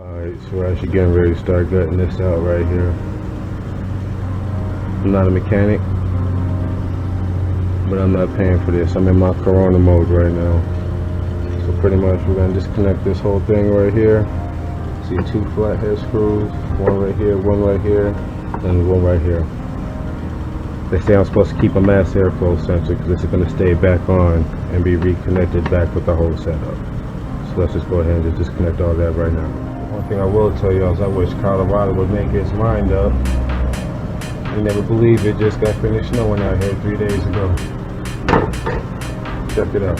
Alright, so we're actually getting ready to start gutting this out right here. I'm not a mechanic, but I'm not paying for this. I'm in my Corona mode right now. So pretty much we're going to disconnect this whole thing right here. See two flathead screws, one right here, and one right here. They say I'm supposed to keep a mass airflow sensor because this is going to stay back on and be reconnected back with the whole setup. So let's just go ahead and just disconnect all that right now. One thing I will tell you is I wish Colorado would make its mind up. You never believe it just got finished snowing out here 3 days ago. Check it out.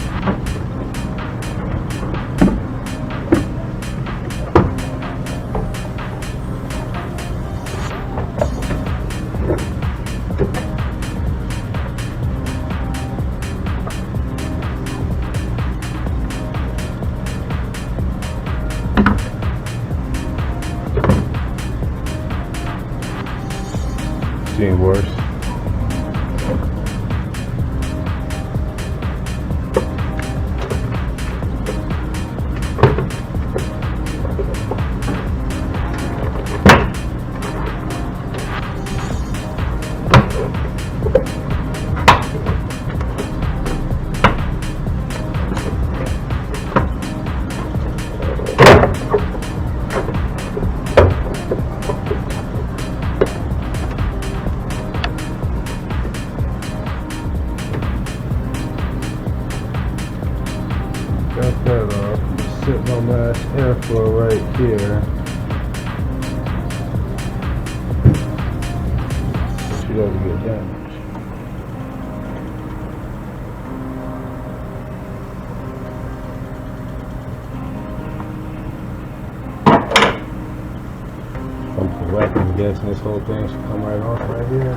Getting worse. Got that off. Sitting on that airflow right here. She doesn't get damaged. I'm correct. I'm guessing this whole thing should come right off right here.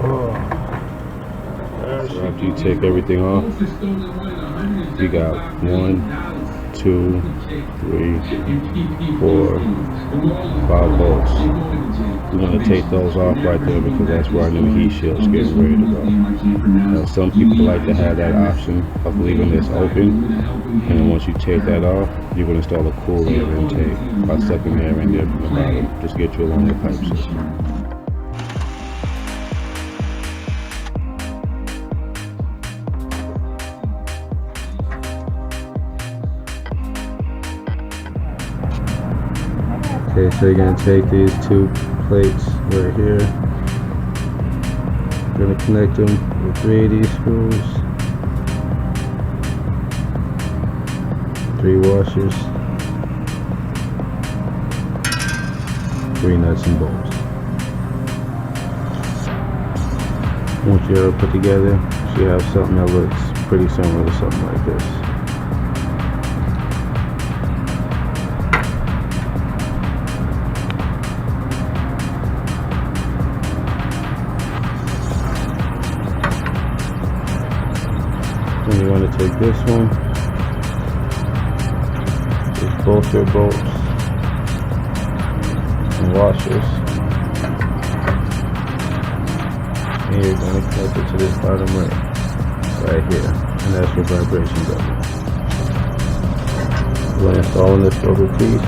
Oh. So after you take everything off, you got 1, 2, 3, 4, 5 bolts. You want to take those off right there because that's where our new heat shield's getting ready to go. Now, some people like to have that option of leaving this open, and then once you take that off, you can install a cool air intake by sucking air in there from the bottom. Just get you along the pipe system. Okay, so you're going to take these two plates right here. You're going to connect them with 3 of these screws, 3 washers, 3 nuts and bolts. Once you're put together, you have something that looks pretty similar to something like this. And you want to take this one, just both your bolts and washers, and you're going to connect it to this bottom ring right here, and that's your vibration button. You're going to install this rubber piece.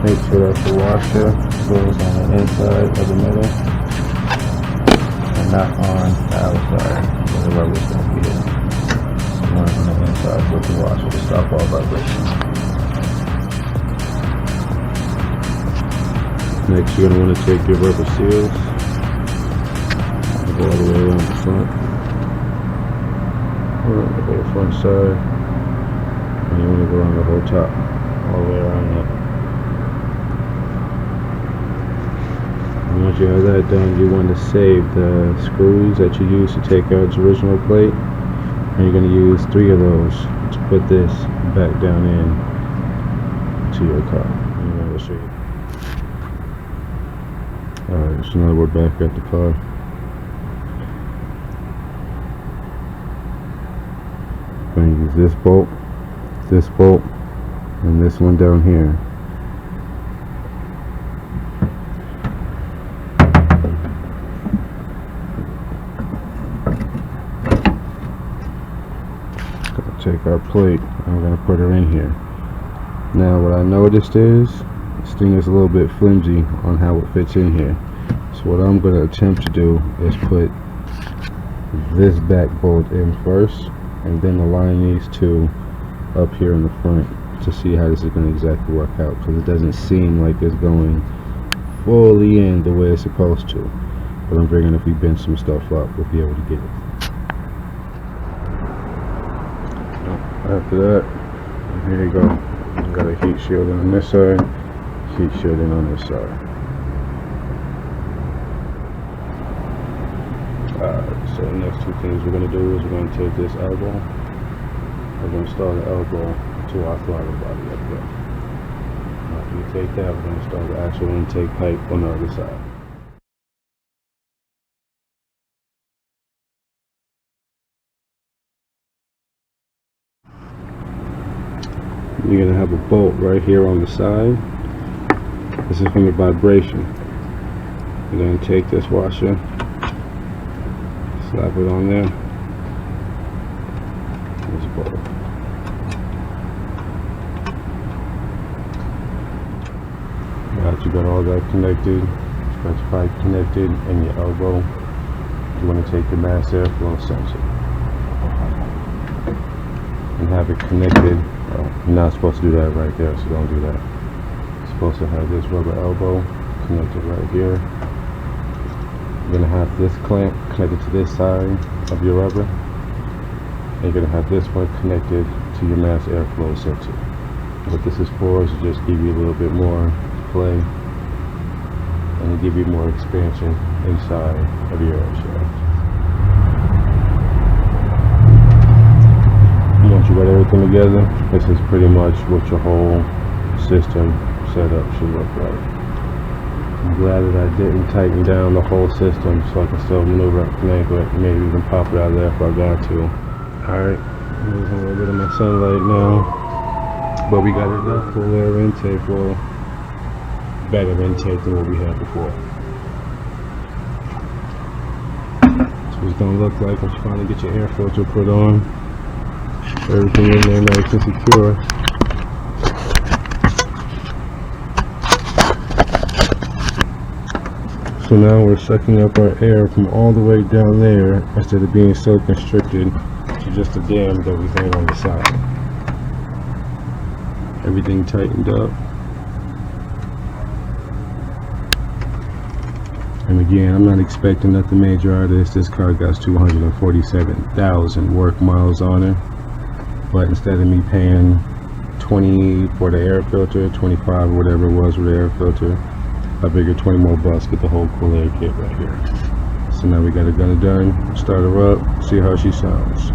Make sure that the washer goes on the inside of the middle and not on the outside where the rubber's going to be hitting. On the inside with the washer to stop all vibration. Next, you're going to want to take your rubber seals and go all the way around the front. Go to the front side, and you want to go around the whole top, all the way around that. And once you have that done, you want to save the screws that you used to take out its original plate. And you're going to use 3 of those to put this back down in to your car. I'm going to show you. Alright, so now we're back at the car. I'm going to use this bolt, and this one down here. Take our plate and we're going to put her in here. Now what I noticed is this thing is a little bit flimsy on how it fits in here. So what I'm going to attempt to do is put this back bolt in first and then align these two up here in the front to see how this is going to exactly work out, because it doesn't seem like it's going fully in the way it's supposed to. But I'm figuring if we bend some stuff up, we'll be able to get it. After that, here you go. Got a heat shield on this side, heat shielding on this side. Alright, so the next two things we're going to do is we're going to take this elbow, we're going to install the elbow to our throttle body up there. After we take that, we're going to install the actual intake pipe on the other side. You're going to have a bolt right here on the side. This is from the vibration. You're going to take this washer, slap it on there. This bolt. Right, you got all that connected. Got your pipe connected and your elbow. You want to take your mass airflow sensor and have it connected. You're not supposed to do that right there, so don't do that. You're supposed to have this rubber elbow connected right here. You're going to have this clamp connected to this side of your rubber. And you're going to have this one connected to your mass airflow sensor. What this is for is to just give you a little bit more play and to give you more expansion inside of your air shaft. Once you got everything together, this is pretty much what your whole system setup should look like. I'm glad that I didn't tighten down the whole system so I can still maneuver up and angle it, maybe even pop it out of there if I got to. Alright, I'm losing a little bit of my sunlight now, but we got enough full air intake, well, better intake than what we had before. So it's going to look like once you finally get your air filter put on. Everything in there nice and secure. So now we're sucking up our air from all the way down there instead of being so constricted to just a dam that we hang on the side. Everything tightened up. And again, I'm not expecting nothing major out of this. This car got 247,000 work miles on it. But instead of me paying $20 for the air filter, $25 or whatever it was with the air filter, I figured 20 more bucks, get the whole cool air kit right here. So now we got a gun done, start her up, see how she sounds.